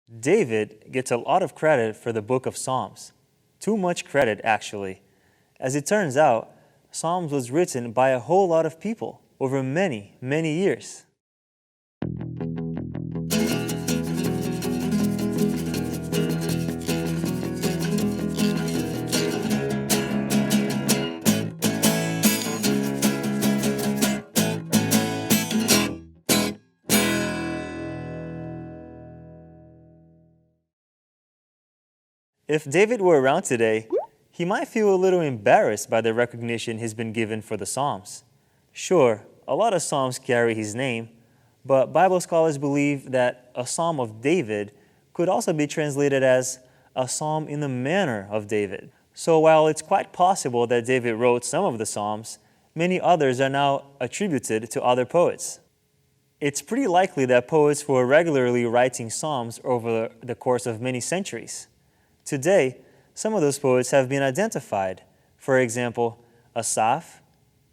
David gets a lot of credit for the book of Psalms. Too much credit, actually. As it turns out, Psalms was written by a whole lot of people over many, many years. If David were around today, he might feel a little embarrassed by the recognition he's been given for the Psalms. Sure, a lot of Psalms carry his name, but Bible scholars believe that a Psalm of David could also be translated as a psalm in the manner of David. So while it's quite possible that David wrote some of the Psalms, many others are now attributed to other poets. It's pretty likely that poets were regularly writing psalms over the course of many centuries. Today, some of those poets have been identified. For example, Asaph,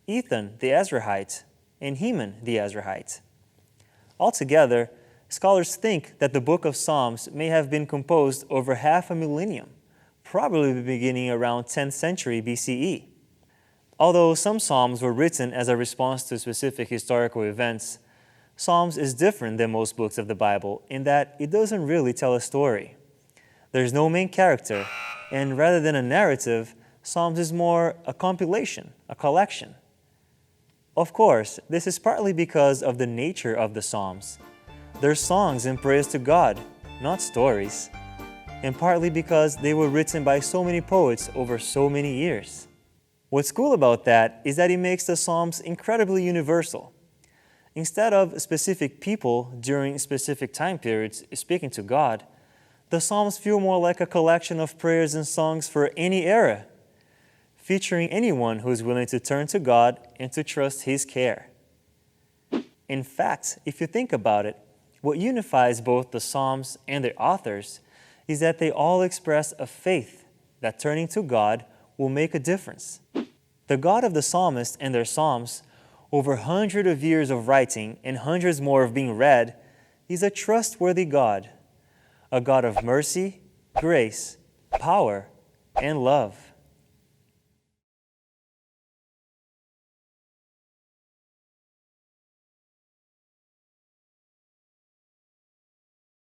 Ethan the Ezrahite, and Heman the Ezrahite. Altogether, scholars think that the book of Psalms may have been composed over half a millennium, probably beginning around 10th century BCE. Although some psalms were written as a response to specific historical events, Psalms is different than most books of the Bible in that it doesn't really tell a story. There's no main character, and rather than a narrative, Psalms is more a compilation, a collection. Of course, this is partly because of the nature of the Psalms. They're songs in praise to God, not stories, and partly because they were written by so many poets over so many years. What's cool about that is that it makes the Psalms incredibly universal. Instead of specific people during specific time periods speaking to God, the Psalms feel more like a collection of prayers and songs for any era, featuring anyone who is willing to turn to God and to trust His care. In fact, if you think about it, what unifies both the Psalms and their authors is that they all express a faith that turning to God will make a difference. The God of the psalmist and their Psalms, over hundreds of years of writing and hundreds more of being read, is a trustworthy God, a God of mercy, grace, power, and love.